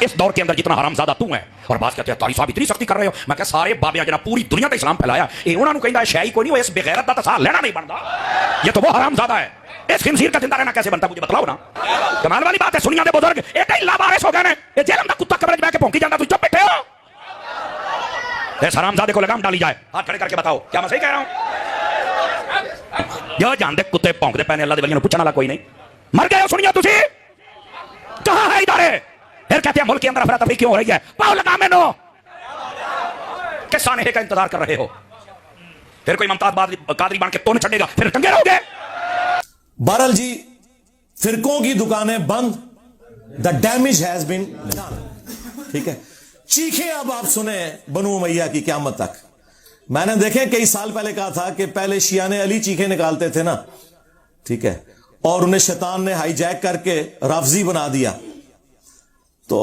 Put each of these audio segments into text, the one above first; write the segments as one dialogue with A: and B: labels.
A: اس دور کے اندر جتنا حرام زیادہ تو ہے. اور بعض کہتے ہیں تاری صاحب اتنی سختی کر رہے ہو. میں کہ سارے بابے جناب پوری دنیا تے اسلام پھیلایا, یہ انہوں نے کہندا ہے شے کوئی نہیں, اس بغیرت دا تا سا لینا نہیں بندا. یہ تو وہ حرام زیادہ ہے. اس خنزیر کا زندہ رہنا کیسے بنتا مجھے بتلاؤ نا. کمال والی بات ہے, سنیاں دے بزرگ ایک ہی لاوارث ہو گئے نے. یہ جیلم دا کتا قبر وچ بیٹھ کے بھونکی جاندا, تو چپ بیٹھے ہو. اس حرام زادے کو لگام ڈالی جائے. ہاتھ کھڑے کر کے بتاؤ کیا میں صحیح کہہ رہا ہوں؟ جو جان دے کتے بھونکدے پے نے, اللہ دے ولیاں نوں پوچھن والا کوئی نہیں. مر گئے ہو سنیا تسی, کہاں ہے ادارے؟ پھر کہتے ہیں ملک کے اندر افراتفری کیوں ہو رہی ہے؟ پاؤ لگا میں نو کہ سانحے کا انتظار کر رہے ہو. پھر کوئی ممتاز قادری بن کے تو نہیں چھڑے گا, پھر ٹنگے رہو گے.
B: بہرحال جی, فرقوں کی دکانیں بند, the damage has been done. ٹھیک ہے, چیخیں اب آپ سنیں بنو امیہ کی قیامت تک. میں نے دیکھیں کئی سال پہلے کہا تھا کہ پہلے شیعان علی چیخیں نکالتے تھے نا, ٹھیک ہے, اور انہیں شیطان نے ہائی جیک کر کے رافضی بنا دیا. تو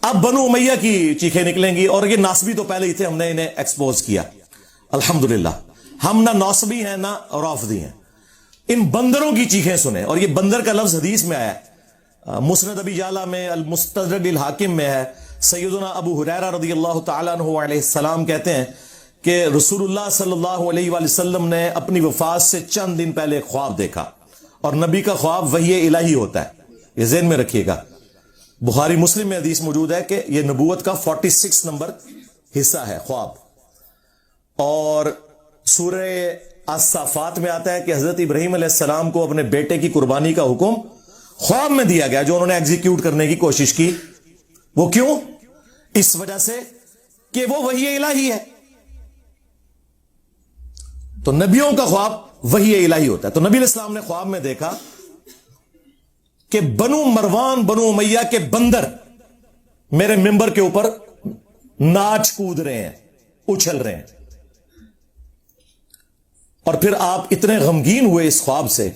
B: اب بنو امیہ کی چیخیں نکلیں گی, اور یہ ناصبی تو پہلے ہی تھے, ہم نے انہیں ایکسپوز کیا الحمدللہ. ہم نہ ناصبی ہیں نہ رافضی ہیں. ان بندروں کی چیخیں سنیں, اور یہ بندر کا لفظ حدیث میں آیا ہے, مسند ابی جعلہ میں, المستدرک الحاکم میں ہے. سیدنا ابو ہریرہ رضی اللہ تعالیٰ عنہ علیہ السلام کہتے ہیں کہ رسول اللہ صلی اللہ علیہ وآلہ وسلم نے اپنی وفات سے چند دن پہلے خواب دیکھا, اور نبی کا خواب وحی الہی ہوتا ہے, یہ ذہن میں رکھیے گا. بخاری مسلم میں حدیث موجود ہے کہ یہ نبوت کا 46 نمبر حصہ ہے خواب. اور سورہ الصافات میں آتا ہے کہ حضرت ابراہیم علیہ السلام کو اپنے بیٹے کی قربانی کا حکم خواب میں دیا گیا, جو انہوں نے ایگزیکیوٹ کرنے کی کوشش کی. وہ کیوں؟ اس وجہ سے کہ وہ وحی الہی ہے. تو نبیوں کا خواب وحی الہی ہوتا ہے. تو نبی علیہ السلام نے خواب میں دیکھا کہ بنو مروان بنو امیہ کے بندر میرے ممبر کے اوپر ناچ کود رہے ہیں, اچھل رہے ہیں. اور پھر آپ اتنے غمگین ہوئے اس خواب سے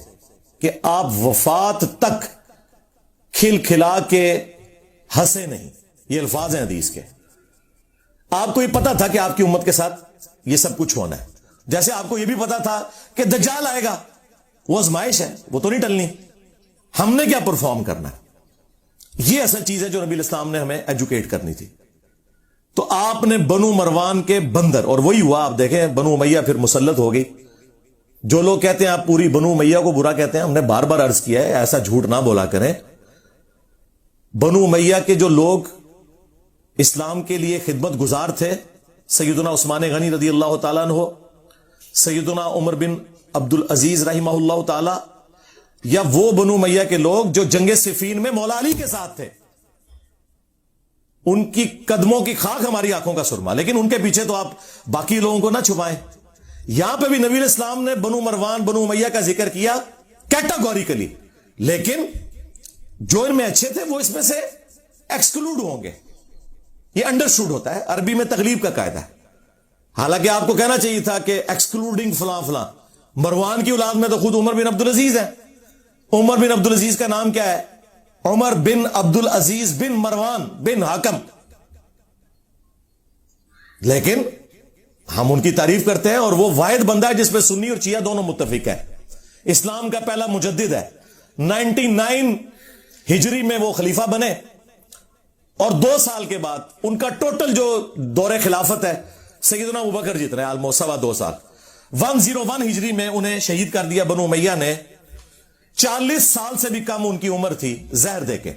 B: کہ آپ وفات تک کھل کھلا کے ہنسے نہیں. یہ الفاظ ہیں حدیث کے. آپ کو یہ پتا تھا کہ آپ کی امت کے ساتھ یہ سب کچھ ہونا ہے, جیسے آپ کو یہ بھی پتا تھا کہ دجال آئے گا, وہ آزمائش ہے, وہ تو نہیں ٹلنی. ہم نے کیا پرفارم کرنا ہے؟ یہ اصل چیز ہے جو نبی الاسلام نے ہمیں ایجوکیٹ کرنی تھی. تو آپ نے بنو مروان کے بندر, اور وہی ہوا. آپ دیکھیں بنو امیہ پھر مسلط ہو گئی. جو لوگ کہتے ہیں آپ پوری بنو امیہ کو برا کہتے ہیں, ہم نے بار بار عرض کیا ہے ایسا جھوٹ نہ بولا کریں. بنو امیہ کے جو لوگ اسلام کے لیے خدمت گزار تھے, سیدنا عثمان غنی رضی اللہ تعالیٰ عنہ, سیدنا عمر بن عبد العزیز رحمہ اللہ تعالی, یا وہ بنو امیہ کے لوگ جو جنگ صفین میں مولا علی کے ساتھ تھے, ان کی قدموں کی خاک ہماری آنکھوں کا سرما. لیکن ان کے پیچھے تو آپ باقی لوگوں کو نہ چھپائیں. یہاں پہ بھی نبی علیہ السلام نے بنو مروان بنو امیہ کا ذکر کیا کیٹاگوریکلی, لیکن جو ان میں اچھے تھے وہ اس میں سے ایکسکلوڈ ہوں گے. یہ انڈرسٹوڈ ہوتا ہے, عربی میں تغلیب کا قاعدہ ہے. حالانکہ آپ کو کہنا چاہیے تھا کہ ایکسکلوڈنگ فلاں فلاں. مروان کی اولاد میں تو خود عمر بن عبد العزیز ہے. عمر بن عبد العزیز کا نام کیا ہے؟ عمر بن عبد العزیز بن مروان بن حاکم. لیکن ہم ان کی تعریف کرتے ہیں, اور وہ واحد بندہ ہے جس پہ سنی اور شیعہ دونوں متفق ہے. اسلام کا پہلا مجدد ہے. 99 ہجری میں وہ خلیفہ بنے, اور 2 سال کے بعد ان کا ٹوٹل جو دور خلافت ہے سیدنا ابوبکر جتنے آلموسٹ 2.25 سال, 101 ہجری میں انہیں شہید کر دیا بنو امیہ نے. 40 سال سے بھی کم ان کی عمر تھی زہر دے کے,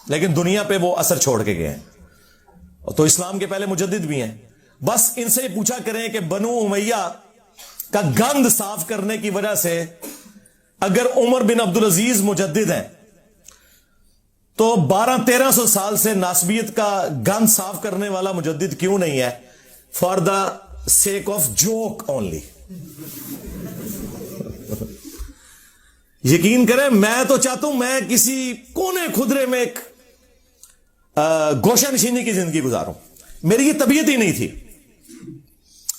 B: لیکن دنیا پہ وہ اثر چھوڑ کے گئے ہیں. تو اسلام کے پہلے مجدد بھی ہیں. بس ان سے پوچھا کریں کہ بنو امیہ کا گند صاف کرنے کی وجہ سے اگر عمر بن عبد العزیز مجدد ہیں تو 1200-1300 سال سے ناسبیت کا گند صاف کرنے والا مجدد کیوں نہیں ہے؟ For the sake of joke only. یقین کریں, میں تو چاہتا ہوں میں کسی کونے خدرے میں ایک گوشہ نشینی کی زندگی گزاروں. میری یہ طبیعت ہی نہیں تھی,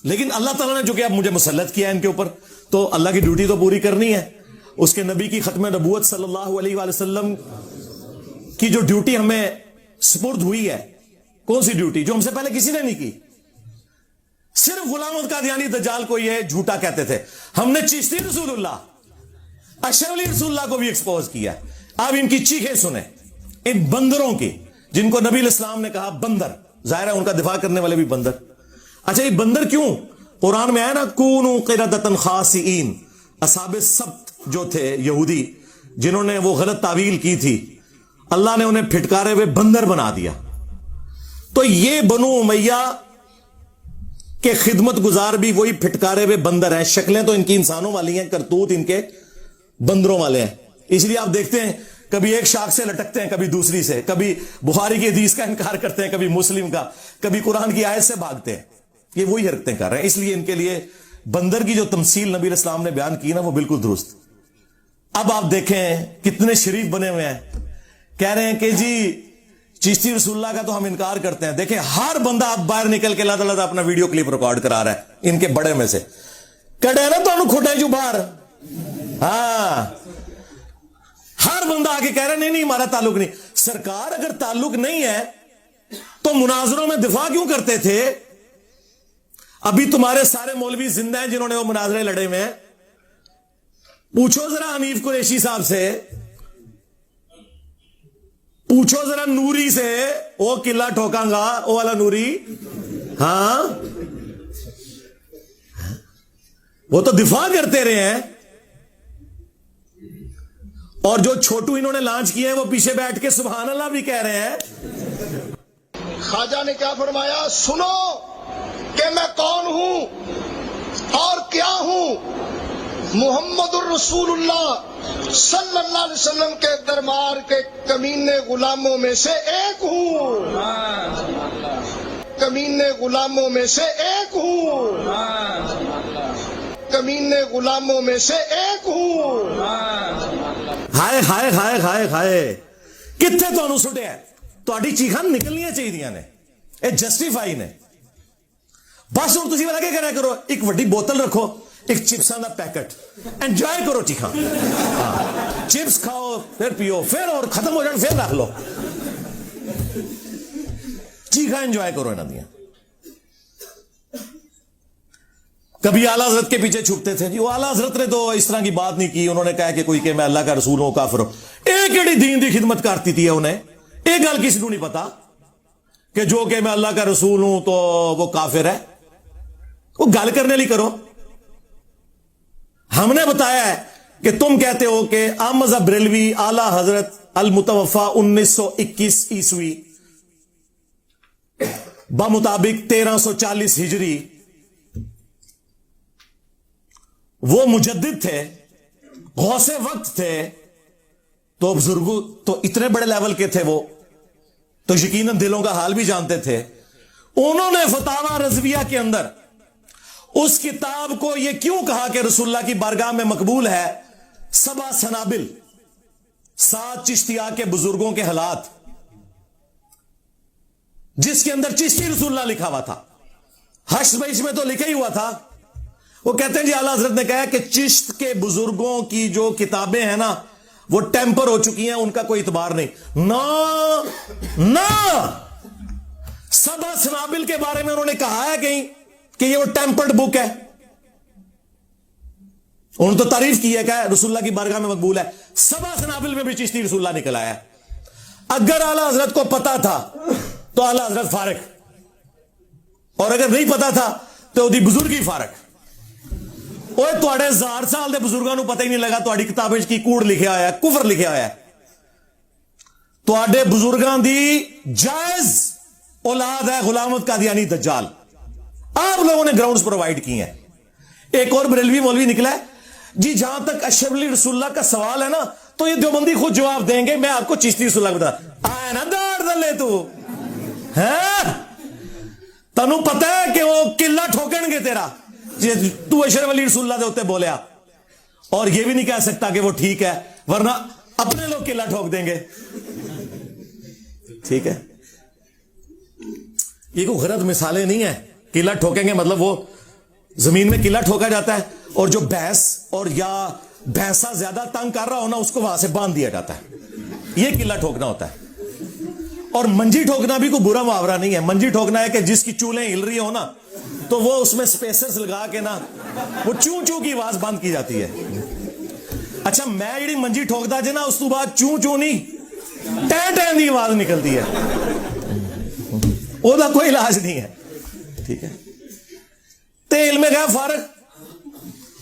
B: لیکن اللہ تعالیٰ نے جو کہ اب مجھے مسلط کیا ہے ان کے اوپر, تو اللہ کی ڈیوٹی تو پوری کرنی ہے. اس کے نبی کی ختم نبوت صلی اللہ علیہ وآلہ وسلم کی جو ڈیوٹی ہمیں سپرد ہوئی ہے, کون سی ڈیوٹی جو ہم سے پہلے کسی نے نہیں کی. صرف غلام احمد قادیانی دجال کو یہ جھوٹا کہتے تھے. ہم نے چشتی رسول اللہ, اشرف علی رسول اللہ کو بھی ایکسپوز کیا. اب ان کی چیخیں سنیں, ان بندروں کی. جن کو نبی الاسلام نے کہا بندر، ظاہر ہے ان کا دفاع کرنے والے بھی بندر. اچھا یہ بندر کیوں؟ قرآن میں آیا نا کونوا قردۃ خاسئین، اصحاب السبت جو تھے یہودی جنہوں نے وہ غلط تعویل کی تھی، اللہ نے انہیں پھٹکارے ہوئے بندر بنا دیا. تو یہ بنو امیہ کے خدمت گزار بھی وہی پھٹکارے ہوئے بندر ہیں. شکلیں تو ان کی انسانوں والی ہیں، کرتوت ان کے بندروں والے ہیں. اس لیے آپ دیکھتے ہیں کبھی ایک شاخ سے لٹکتے ہیں، کبھی دوسری سے، کبھی بخاری کی حدیث کا انکار کرتے ہیں، کبھی مسلم کا، کبھی قرآن کی آیت سے بھاگتے ہیں. یہ وہی حرکتیں کر رہے ہیں. اس لیے ان کے لیے بندر کی جو تمثیل نبی علیہ السلام نے بیان کی نا وہ بالکل درست. اب آپ دیکھیں کتنے شریف بنے ہوئے ہیں، کہہ رہے ہیں کہ جی چشتی رسول اللہ کا تو ہم انکار کرتے ہیں. دیکھیں ہر بندہ آپ باہر نکل کے اللہ تعالیٰ اپنا ویڈیو کلپ ریکارڈ کرا رہا ہے ان کے بڑے میں سے. کڈے نا تو کھوٹے جو باہر، ہاں ہر بندہ آگے کہہ رہا ہے نہیں ہمارا تعلق نہیں. سرکار اگر تعلق نہیں ہے تو مناظروں میں دفاع کیوں کرتے تھے؟ ابھی تمہارے سارے مولوی زندہ ہیں جنہوں نے وہ مناظرے لڑے ہوئے ہیں. پوچھو ذرا حنیف قریشی صاحب سے، پوچھو ذرا نوری سے، وہ قلعہ ٹھوکاں گا وہ والا نوری، ہاں وہ تو دفاع کرتے رہے ہیں. اور جو چھوٹو انہوں نے لانچ کیے ہیں وہ پیچھے بیٹھ کے سبحان اللہ بھی کہہ رہے ہیں.
C: خواجہ نے کیا فرمایا؟ سنو کہ میں کون ہوں اور کیا ہوں. محمد الرسول اللہ صلی اللہ علیہ وسلم کے دربار کے کمینے غلاموں میں سے ایک ہوں، کمینے غلاموں میں سے ایک ہوں، کمینے غلاموں میں سے ایک ہوں.
B: ہائے ہائے ہائے ہائے ہائے کتنے تو سٹیا تھی چیخاں نکلنی چاہیے نے، یہ جسٹیفائی نے. بس ہوں تھی لگے کرا کرو ایک وڈی بوتل رکھو، ایک چپساں دا پیکٹ، انجوائے کرو چیخاں. چپس کھاؤ پھر پیو، پھر اور ختم ہو جان پھر رکھ لو، چیخاں انجوائے کرو انہاں دیاں. کبھی اعلیٰ حضرت کے پیچھے چھپتے تھے جی وہ اعلیٰ حضرت نے تو اس طرح کی بات نہیں کی، انہوں نے کہا کہ کوئی کہ میں اللہ کا رسول ہوں کافر ہوں. ایک ایڑی دین دی خدمت کرتی تھی انہیں، ایک گل کسی کو نہیں پتا کہ جو کہ میں اللہ کا رسول ہوں تو وہ کافر ہے. وہ گل کرنے لی کرو. ہم نے بتایا ہے کہ تم کہتے ہو کہ احمد بریلوی اعلیٰ حضرت المتوفا 1921 عیسوی بمطابق 1340 ہجری وہ مجدد تھے، غوث وقت تھے. تو بزرگوں تو اتنے بڑے لیول کے تھے وہ تو یقیناً دلوں کا حال بھی جانتے تھے. انہوں نے فتاوی رضویہ کے اندر اس کتاب کو یہ کیوں کہا کہ رسول اللہ کی بارگاہ میں مقبول ہے؟ 7 سنابل، 7 چشتیہ کے بزرگوں کے حالات، جس کے اندر چشتی رسول اللہ لکھا ہوا تھا. حشر بیش میں تو لکھا ہی ہوا تھا. وہ کہتے ہیں جی اعلیٰ حضرت نے کہا کہ چشت کے بزرگوں کی جو کتابیں ہیں نا وہ ٹیمپر ہو چکی ہیں، ان کا کوئی اعتبار نہیں. نہ 7 سنابل کے بارے میں انہوں نے کہا ہے کہیں کہ یہ وہ ٹیمپرڈ بک ہے؟ انہوں نے تو تعریف کی ہے کہ رسول اللہ کی بارگاہ میں مقبول ہے. 7 سنابل میں بھی چشتی رسول اللہ نکل آیا. اگر اعلیٰ حضرت کو پتا تھا تو اعلیٰ حضرت فارغ، اور اگر نہیں پتا تھا تو دی بزرگی فارغ. اوے تواڈے 1000 سال دے بزرگاں نو پتہ ہی نہیں لگا تواڈی کتاب وچ کی کوڑ لکھیا ہوا ہے، کفر لکھیا ہوا ہے. تواڈے بزرگاں دی جائز اولاد ہے غلامت قادیانی دجال. آپ لوگوں نے گراؤنڈز پرووائڈ کی ہیں. ایک اور بریلوی مولوی نکلا ہے جی جہاں تک اشرف علی رسول اللہ کا سوال ہے نا تو یہ دیوبندی خود جواب دیں گے، میں آپ کو چشتی رسول اللہ بتا آئے نا دار دلے تو تنو پتہ ہے کہ وہ قلعہ ٹھوکن گے تیرا تو اشرف علی رسول اللہ دے ہوتے بولیا، اور یہ بھی نہیں کہہ سکتا کہ وہ ٹھیک ہے ورنہ اپنے لوگ قلعہ ٹھوک دیں گے. ٹھیک ہے، یہ کوئی غلط مثالیں نہیں ہیں. قلعہ ٹھوکیں گے مطلب وہ زمین میں قلعہ ٹھوکا جاتا ہے اور جو بھینس اور یا بھینسا زیادہ تنگ کر رہا ہو نا اس کو وہاں سے باندھ دیا جاتا ہے، یہ قلعہ ٹھوکنا ہوتا ہے. اور منجی ٹھوکنا بھی کوئی برا محاورہ نہیں ہے. منجی ٹھوکنا ہے کہ جس کی چولیں ہل رہی ہو نا تو وہ اس میں سپیسرز لگا کے نا وہ چوں چوں کی آواز بند کی جاتی ہے. اچھا میں جڑی منجی ٹھوکدا جے نا اس تو بعد چوں چوں نہیں ٹیں ٹیں دی آواز نکلتی ہے. ਉਹਦਾ ਕੋਈ ਇਲਾਜ ਨਹੀਂ ਹੈ, ਠੀਕ ਹੈ। ਤੇ ਇਲਮੇ ਗੈਬ ਫਾਰਗ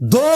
B: 2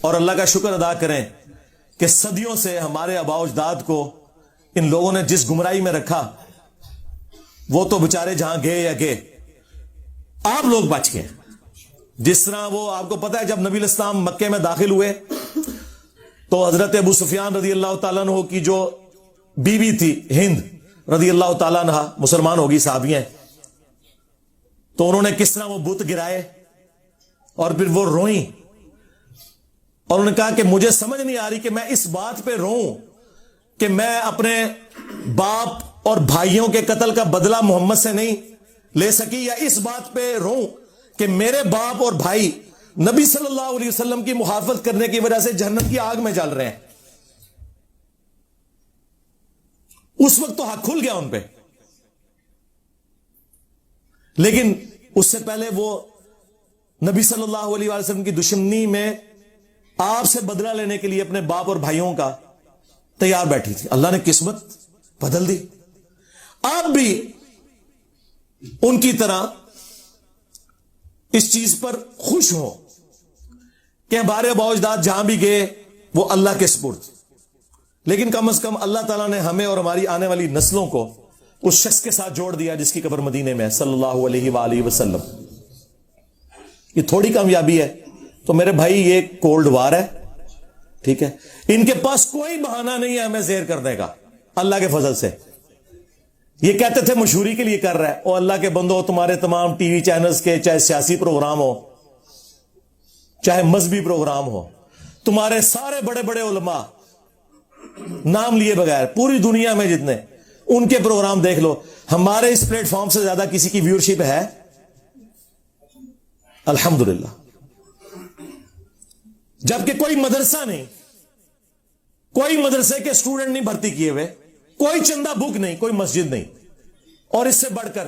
B: اور اللہ کا شکر ادا کریں کہ صدیوں سے ہمارے آباء و اجداد کو ان لوگوں نے جس گمراہی میں رکھا وہ تو بےچارے جہاں گئے یا گئے، آپ لوگ بچ گئے۔ جس طرح وہ آپ کو پتا ہے جب نبی الاسلام مکے میں داخل ہوئے تو حضرت ابو سفیان رضی اللہ تعالیٰ عنہ کی جو بیوی تھی ہند رضی اللہ تعالیٰ عنہ، مسلمان ہوگی، صحابیہ، تو انہوں نے کس طرح وہ بت گرائے اور پھر وہ روئیں اور انہوں نے کہا کہ مجھے سمجھ نہیں آ رہی کہ میں اس بات پہ روؤں کہ میں اپنے باپ اور بھائیوں کے قتل کا بدلہ محمد سے نہیں لے سکی، یا اس بات پہ روؤں کہ میرے باپ اور بھائی نبی صلی اللہ علیہ وسلم کی محافظت کرنے کی وجہ سے جہنم کی آگ میں جل رہے ہیں۔ اس وقت تو حق کھل گیا ان پہ، لیکن اس سے پہلے وہ نبی صلی اللہ علیہ وسلم کی دشمنی میں آپ سے بدلہ لینے کے لیے اپنے باپ اور بھائیوں کا تیار بیٹھی تھی۔ اللہ نے قسمت بدل دی۔ آپ بھی ان کی طرح اس چیز پر خوش ہو کہ ہمارے آباء و اجداد جہاں بھی گئے وہ اللہ کے سپرد، لیکن کم از کم اللہ تعالیٰ نے ہمیں اور ہماری آنے والی نسلوں کو اس شخص کے ساتھ جوڑ دیا جس کی قبر مدینے میں صلی اللہ علیہ وآلہ وسلم۔ یہ تھوڑی کامیابی ہے تو میرے بھائی یہ کولڈ وار ہے، ٹھیک ہے، ان کے پاس کوئی بہانہ نہیں ہے ہمیں زیر کرنے کا اللہ کے فضل سے۔ یہ کہتے تھے مشہوری کے لیے کر رہا ہے، اور اللہ کے بندو تمہارے تمام ٹی وی چینلز کے چاہے سیاسی پروگرام ہو چاہے مذہبی پروگرام ہو، تمہارے سارے بڑے بڑے علماء نام لیے بغیر پوری دنیا میں جتنے، ان کے پروگرام دیکھ لو، ہمارے اس پلیٹ فارم سے زیادہ کسی کی ویورشپ ہے؟ الحمدللہ۔ جبکہ کوئی مدرسہ نہیں، کوئی مدرسے کے اسٹوڈنٹ نہیں بھرتی کیے ہوئے، کوئی چندہ بک نہیں، کوئی مسجد نہیں، اور اس سے بڑھ کر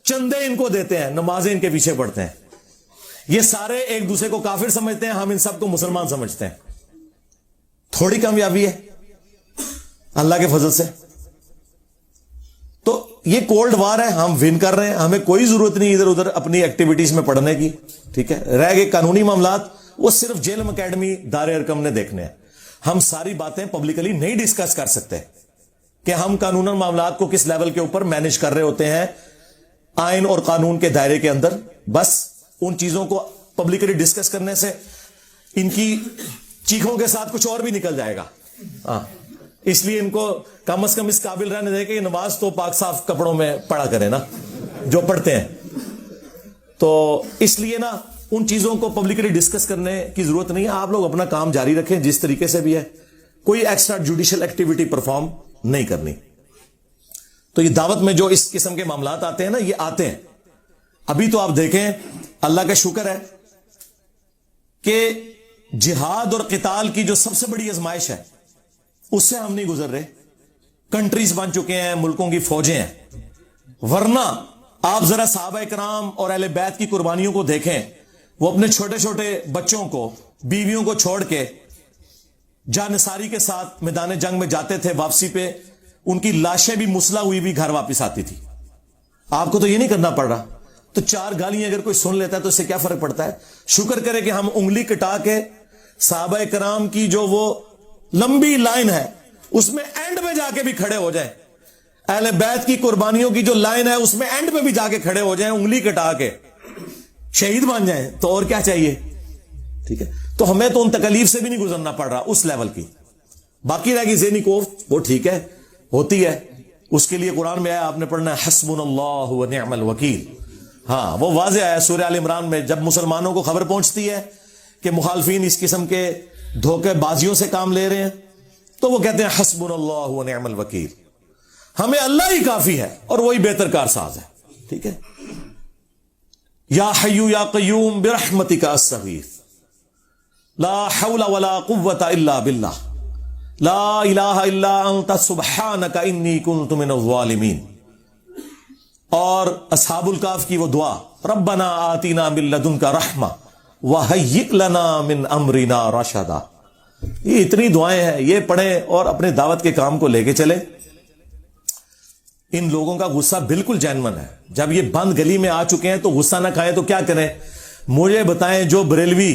B: چندے ان کو دیتے ہیں، نمازیں ان کے پیچھے پڑھتے ہیں۔ یہ سارے ایک دوسرے کو کافر سمجھتے ہیں، ہم ان سب کو مسلمان سمجھتے ہیں۔ تھوڑی کامیابی ہے اللہ کے فضل سے۔ تو یہ کولڈ وار ہے، ہم ون کر رہے ہیں، ہمیں کوئی ضرورت نہیں ادھر ادھر اپنی ایکٹیویٹیز میں پڑھنے کی، ٹھیک ہے۔ رہ گئے قانونی معاملات، وہ صرف جیلم اکیڈمی دار ارکم نے دیکھنے ہیں۔ ہم ساری باتیں پبلکلی نہیں ڈسکس کر سکتے کہ ہم قانون معاملات کو کس لیول کے اوپر مینج کر رہے ہوتے ہیں آئین اور قانون کے دائرے کے اندر۔ بس ان چیزوں کو پبلکلی ڈسکس کرنے سے ان کی چیخوں کے ساتھ کچھ اور بھی نکل جائے گا، اس لیے ان کو کم از کم اس قابل رہنے دے کہ نماز تو پاک صاف کپڑوں میں پڑھا کرے نا جو پڑھتے ہیں۔ تو اس لیے نا ان چیزوں کو پبلکلی ڈسکس کرنے کی ضرورت نہیں ہے، آپ لوگ اپنا کام جاری رکھیں جس طریقے سے بھی ہے، کوئی ایکسٹرا جوڈیشل ایکٹیویٹی پرفارم نہیں کرنی۔ تو یہ دعوت میں جو اس قسم کے معاملات آتے ہیں نا، یہ آتے ہیں۔ ابھی تو آپ دیکھیں اللہ کا شکر ہے کہ جہاد اور قتال کی جو سب سے بڑی آزمائش ہے اس سے ہم نہیں گزر رہے، کنٹریز بن چکے ہیں، ملکوں کی فوجیں ہیں، ورنہ آپ ذرا صحابہ کرام اور اہل بیت کی قربانیوں کو دیکھیں، وہ اپنے چھوٹے چھوٹے بچوں کو، بیویوں کو چھوڑ کے جانصاری کے ساتھ میدان جنگ میں جاتے تھے، واپسی پہ ان کی لاشیں بھی مسلح ہوئی بھی گھر واپس آتی تھی۔ آپ کو تو یہ نہیں کرنا پڑ رہا، تو چار گالیاں اگر کوئی سن لیتا ہے تو اس سے کیا فرق پڑتا ہے؟ شکر کرے کہ ہم انگلی کٹا کے صحابہ کرام کی جو وہ لمبی لائن ہے اس میں اینڈ میں جا کے بھی کھڑے ہو جائیں، اہل بیت کی قربانیوں کی جو لائن ہے اس میں اینڈ میں بھی جا کے کھڑے ہو جائیں، انگلی کٹا کے شہید بن جائیں، تو اور کیا چاہیے؟ ٹھیک ہے، تو ہمیں تو ان تکلیف سے بھی نہیں گزرنا پڑ رہا اس لیول کی۔ باقی رہ گی ذہنی کوفت، وہ ٹھیک ہے، ہوتی ہے، اس کے لیے قرآن میں آیا، آپ نے پڑھنا ہے حسبنا اللہ و نعم الوکیل۔ ہاں وہ واضح ہے سورہ آل عمران میں، جب مسلمانوں کو خبر پہنچتی ہے کہ مخالفین اس قسم کے دھوکے بازیوں سے کام لے رہے ہیں تو وہ کہتے ہیں حسبنا اللہ و نعم الوکیل، ہمیں اللہ ہی کافی ہے اور وہی بہتر کارساز ہے۔ ٹھیک ہے، یا حی یا قیوم برحمتک استغیث لا حول ولا قوت الا باللہ لا الہ الا انت سبحانک انی کنت من الظالمین۔ اور اصحاب الکہف کی وہ دعا، ربنا آتینا من لدنک رحمہ وہیئ لنا من امرنا رشدا۔ یہ اتنی دعائیں ہیں، یہ پڑھیں اور اپنے دعوت کے کام کو لے کے چلیں۔ ان لوگوں کا غصہ بالکل جینون ہے، جب یہ بند گلی میں آ چکے ہیں تو غصہ نہ کھائیں تو کیا کریں؟ مجھے بتائیں جو بریلوی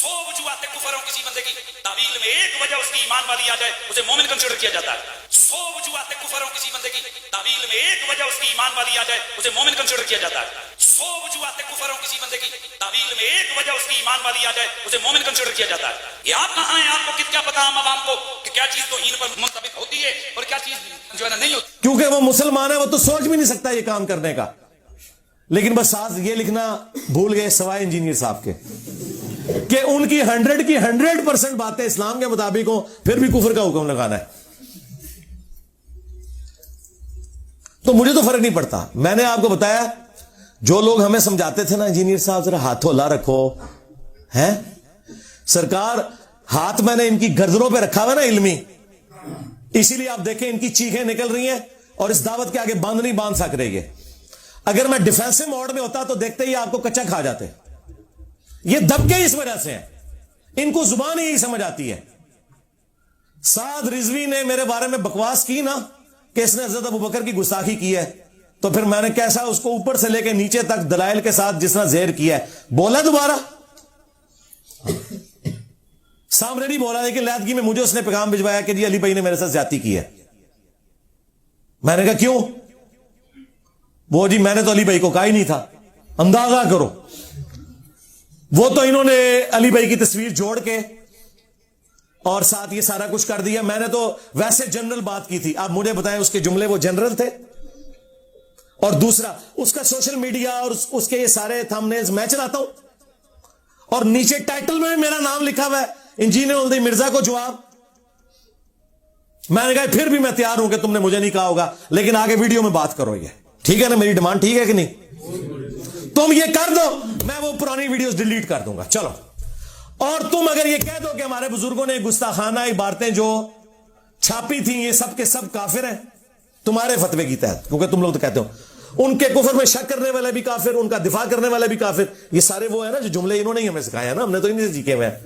A: 100 وجوہات کفر ہوں کسی بندے کی تعویل میں ایک وجہ اس کی ایمان والی آ جائے اسے مومن کنسیڈر کیا جاتا ہے. 100 وجوہات کفر ہوں کسی بندے کی تعویل میں ایک وجہ اس کی ایمان والی آ جائے اسے مومن کنسیڈر کیا جاتا ہے. 100 وجوہات کفر ہوں کسی بندے کی تعویل میں ایک وجہ اس کی ایمان والی آ جائے اسے مومن کنسیڈر کیا جاتا ہے. یہ آپ کہاں ہیں؟ آپ کو کیا پتا عام عوام کو کہ کیا چیز توہین پر منطبق ہوتی ہے اور کیا چیز جو ہے نا نہیں ہوتی.
B: کیونکہ وہ مسلمان ہے، وہ تو سوچ بھی نہیں سکتا یہ کام کرنے کا. لیکن بس ساتھ یہ لکھنا بھول گئے سوائے انجینئر صاحب کے کہ ان کی 100% باتیں اسلام کے مطابق ہوں، پھر بھی کفر کا حکم لگانا ہے. تو مجھے تو فرق نہیں پڑتا. میں نے آپ کو بتایا جو لوگ ہمیں سمجھاتے تھے نا انجینئر صاحب ذرا ہاتھ ہلا رکھو، ہیں سرکار ہاتھ میں نے ان کی گردنوں پہ رکھا ہوا نا علمی، اسی لیے آپ دیکھیں ان کی چیخیں نکل رہی ہیں اور اس دعوت کے آگے بند نہیں باندھ سک رہے. اگر میں ڈیفینسو موڈ میں ہوتا تو دیکھتے ہی آپ کو کچا کھا جاتے. یہ دبکے اس وجہ سے ہیں، ان کو زبان ہی سمجھ آتی ہے. سعد رضوی نے میرے بارے میں بکواس کی نا کہ اس نے حضرت ابوبکر کی گستاخی کی ہے، تو پھر میں نے کیسا اس کو اوپر سے لے کے نیچے تک دلائل کے ساتھ جس طرح زہر کیا ہے، بولا دوبارہ سامنے نہیں بولا، لیکن لیدگی میں مجھے اس نے پیغام بھجوایا کہ جی علی بھائی نے میرے ساتھ زیادتی کی ہے. میں نے کہا کیوں؟ وہ جی میں نے تو علی بھائی کو کہا ہی نہیں تھا. اندازہ کرو، وہ تو انہوں نے علی بھائی کی تصویر جوڑ کے اور ساتھ یہ سارا کچھ کر دیا. میں نے تو ویسے جنرل بات کی تھی. آپ مجھے بتائیں اس کے جملے وہ جنرل تھے؟ اور دوسرا اس کا سوشل میڈیا اور اس کے یہ سارے تھمبنیلز میں چلاتا ہوں اور نیچے ٹائٹل میں میرا نام لکھا ہوا ہے انجینئر الدی مرزا کو جواب. میں نے کہا پھر بھی میں تیار ہوں کہ تم نے مجھے نہیں کہا ہوگا، لیکن آگے ویڈیو میں بات کرو. یہ ٹھیک ہے نا؟ میری ڈیمانڈ ٹھیک ہے کہ نہیں؟ تم یہ کر دو، میں وہ پرانی ویڈیوز ڈیلیٹ کر دوں گا. چلو، اور تم اگر یہ کہہ دو کہ ہمارے بزرگوں نے گستاخانہ عبارتیں جو چھاپی تھیں یہ سب کے سب کافر ہیں تمہارے فتوے کی تحت، کیونکہ تم لوگ تو کہتے ہو ان کے کفر میں شک کرنے والے بھی کافر، ان کا دفاع کرنے والے بھی کافر. یہ سارے وہ ہیں نا جو جملے انہوں نے ہی ہمیں سکھایا نا، ہم نے تو انہیں سے سیکھے ہوئے ہیں.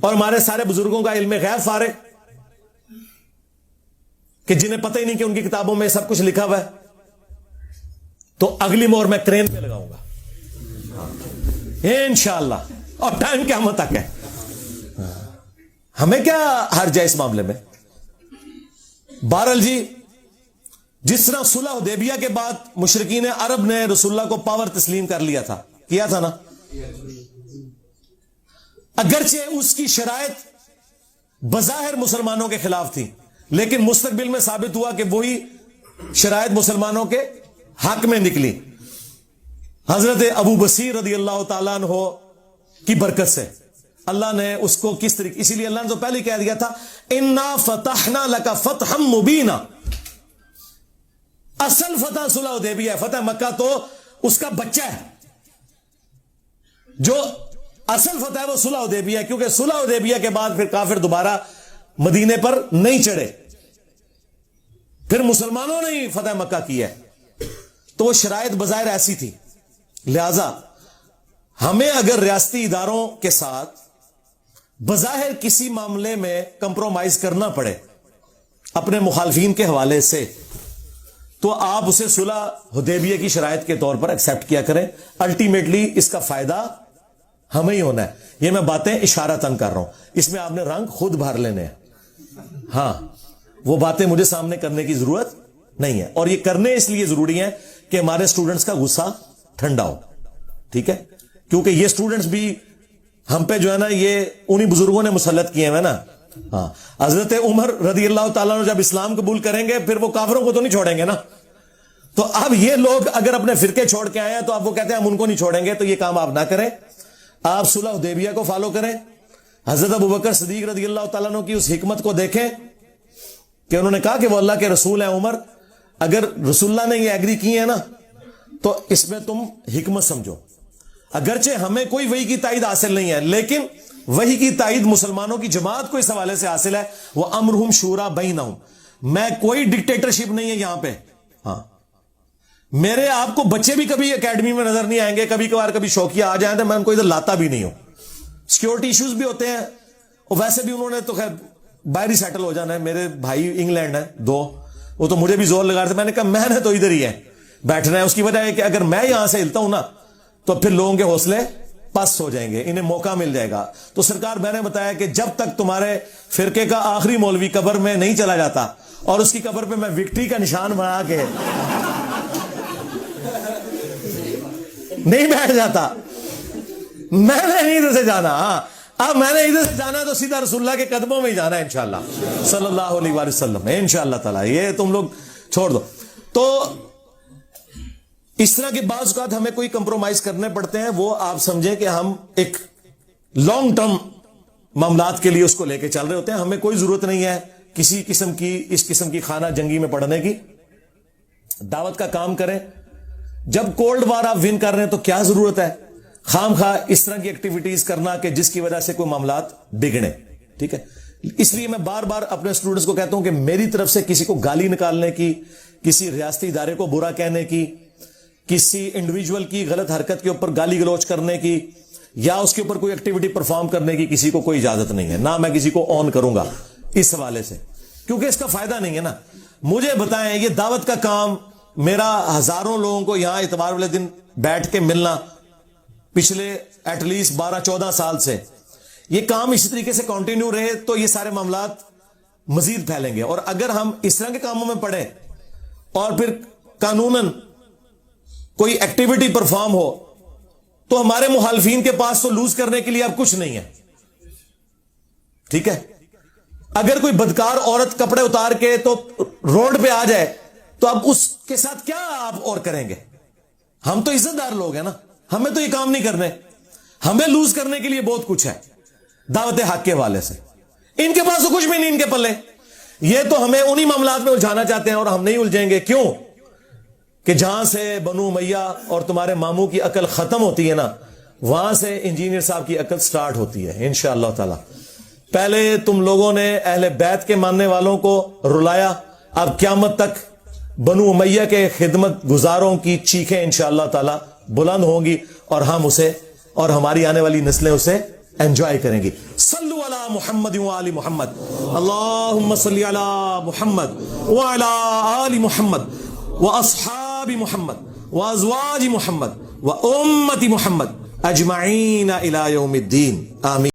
B: اور ہمارے سارے بزرگوں کا علم غیب فارغ کہ جنہیں پتہ ہی نہیں کہ ان کی کتابوں میں سب کچھ لکھا ہوا ہے. تو اگلی مور میں کرین پہ لگاؤں گا انشاءاللہ، اور ٹائم قیامت تک ہے. ہمیں کیا حرج ہے اس معاملے میں؟ بہرحال جی، جس طرح صلح حدیبیہ کے بعد مشرکین عرب نے رسول اللہ کو پاور تسلیم کر لیا تھا، کیا تھا نا؟ اگرچہ اس کی شرائط بظاہر مسلمانوں کے خلاف تھی، لیکن مستقبل میں ثابت ہوا کہ وہی شرائط مسلمانوں کے حق میں نکلی. حضرت ابو بصیر رضی اللہ تعالیٰ عنہ کی برکت سے اللہ نے اس کو کس طریقے، اسی لیے اللہ نے تو پہلے کہہ دیا تھا انا فتحنا لک فتحا مبینا. اصل فتح صلح حدیبیہ ہے، فتح مکہ تو اس کا بچہ ہے. جو اصل فتح ہے وہ صلح حدیبیہ ہے، کیونکہ صلح حدیبیہ کے بعد پھر کافر دوبارہ مدینے پر نہیں چڑھے، پھر مسلمانوں نے ہی فتح مکہ کیا ہے. تو وہ شرائط بظاہر ایسی تھی. لہذا ہمیں اگر ریاستی اداروں کے ساتھ بظاہر کسی معاملے میں کمپرومائز کرنا پڑے اپنے مخالفین کے حوالے سے، تو آپ اسے صلح حدیبیہ کی شرائط کے طور پر ایکسپٹ کیا کریں. الٹیمیٹلی اس کا فائدہ ہمیں ہی ہونا ہے. یہ میں باتیں اشارتاً کر رہا ہوں، اس میں آپ نے رنگ خود بھر لینے ہیں. ہاں، وہ باتیں مجھے سامنے کرنے کی ضرورت نہیں ہے، اور یہ کرنے اس لیے ضروری ہیں کہ ہمارے اسٹوڈنٹس کا غصہ ٹھنڈا ہو. ٹھیک ہے؟ کیونکہ یہ اسٹوڈنٹس بھی ہم پہ جو ہے نا یہ انہی بزرگوں نے مسلط کیے ہیں نا. ہاں، حضرت عمر رضی اللہ تعالیٰ عنہ جب اسلام قبول کریں گے پھر وہ کافروں کو تو نہیں چھوڑیں گے نا. تو اب یہ لوگ اگر اپنے فرقے چھوڑ کے آئے ہیں تو اب وہ کہتے ہیں ہم ان کو نہیں چھوڑیں گے. تو یہ کام آپ نہ کریں، آپ صلح حدیبیہ کو فالو کریں. حضرت ابوبکر صدیق رضی اللہ تعالیٰ عنہ کی اس حکمت کو دیکھیں کہ انہوں نے کہا کہ وہ اللہ کے رسول ہیں. عمر، اگر رسول اللہ نے یہ ایگری کی ہے نا تو اس میں تم حکمت سمجھو. اگرچہ ہمیں کوئی وحی کی تائید حاصل نہیں ہے، لیکن وحی کی تائید مسلمانوں کی جماعت کو اس حوالے سے حاصل ہے، وہ امرہم شورا بینہم. میں کوئی ڈکٹیٹرشپ نہیں ہے یہاں پہ. ہاں، میرے آپ کو بچے بھی کبھی اکیڈمی میں نظر نہیں آئیں گے، کبھی کبھار کبھی شوقیہ آ جائیں تو میں ان کو ادھر لاتا بھی نہیں ہوں. سیکیورٹی ایشوز بھی ہوتے ہیں، اور ویسے بھی انہوں نے تو خیر باہر ہی سیٹل ہو جانا ہے. میرے بھائی انگلینڈ ہیں دو، وہ تو مجھے بھی زور لگا رہے تھے. میں نے کہا میں نے تو ادھر ہی ہے بیٹھنا ہے. اس کی وجہ ہے کہ اگر میں یہاں سے ہلتا ہوں نا تو پھر لوگوں کے حوصلے پست ہو جائیں گے, انہیں موقع مل جائے گا. تو سرکار میں نے بتایا کہ جب تک تمہارے فرقے کا آخری مولوی قبر میں نہیں چلا جاتا اور اس کی قبر پہ میں وکٹری کا نشان بنا کے نہیں بیٹھ جاتا, میں نے نہیں ادھر سے جانا. اب میں نے ادھر سے جانا تو سیدھا رسول اللہ کے قدموں میں ہی جانا ہے انشاءاللہ صلی اللہ علیہ وآلہ وسلم, انشاءاللہ تعالی. یہ تم لوگ چھوڑ دو. تو اس طرح کے بعض اوقات ہمیں کوئی کمپرومائز کرنے پڑتے ہیں, وہ آپ سمجھیں کہ ہم ایک لانگ ٹرم معاملات کے لیے اس کو لے کے چل رہے ہوتے ہیں. ہمیں کوئی ضرورت نہیں ہے کسی قسم کی اس قسم کی خانہ جنگی میں پڑھنے کی. دعوت کا کام کریں. جب کولڈ وار آپ ون کر رہے ہیں تو کیا ضرورت ہے خام خواہ اس طرح کی ایکٹیویٹیز کرنا کہ جس کی وجہ سے کوئی معاملات بگڑے. ٹھیک ہے, اس لیے میں بار بار اپنے اسٹوڈنٹس کو کہتا ہوں کہ میری طرف سے کسی کو گالی نکالنے کی, کسی ریاستی ادارے کو برا کہنے کی, کسی انڈیویجول کی غلط حرکت کے اوپر گالی گلوچ کرنے کی, یا اس کے اوپر کوئی ایکٹیویٹی پرفارم کرنے کی کسی کو کوئی اجازت نہیں ہے. نہ میں کسی کو آن کروں گا اس حوالے سے, کیونکہ اس کا فائدہ نہیں ہے نا. مجھے بتائیں, یہ دعوت کا کام میرا ہزاروں لوگوں کو یہاں اتوار والے دن بیٹھ کے ملنا پچھلے ایٹ لیسٹ 12-14 سال سے, یہ کام اسی طریقے سے کنٹینیو رہے تو یہ سارے معاملات مزید پھیلیں گے. اور اگر ہم اس طرح کے کاموں میں پڑیں اور پھر قانوناً کوئی ایکٹیویٹی پرفارم ہو تو ہمارے مخالفین کے پاس تو لوز کرنے کے لیے اب کچھ نہیں ہے. ٹھیک ہے, اگر کوئی بدکار عورت کپڑے اتار کے تو روڈ پہ آ جائے تو اب اس کے ساتھ کیا آپ اور کریں گے؟ ہم تو عزت دار لوگ ہیں نا, ہمیں تو یہ کام نہیں کرنے. ہمیں لوز کرنے کے لیے بہت کچھ ہے دعوت حق کے حوالے سے. ان کے پاس تو کچھ بھی نہیں, ان کے پلے. یہ تو ہمیں انہی معاملات میں الجھانا چاہتے ہیں اور ہم نہیں الجھیں گے. کیوں کہ جہاں سے بنو امیہ اور تمہارے ماموں کی عقل ختم ہوتی ہے نا, وہاں سے انجینئر صاحب کی عقل سٹارٹ ہوتی ہے انشاءاللہ تعالی. پہلے تم لوگوں نے اہل بیت کے ماننے والوں کو رلایا, اب قیامت تک بنو امیہ کے خدمت گزاروں کی چیخیں انشاءاللہ تعالی بلند ہوں گی اور ہم اسے اور ہماری آنے والی نسلیں اسے انجوائے کریں گی. صلو علی محمد و آل محمد, اللہم صلی علی محمد وعلی آل محمد واصحاب محمد وازواج محمد وامت محمد اجمعین الی یوم الدین. آمین.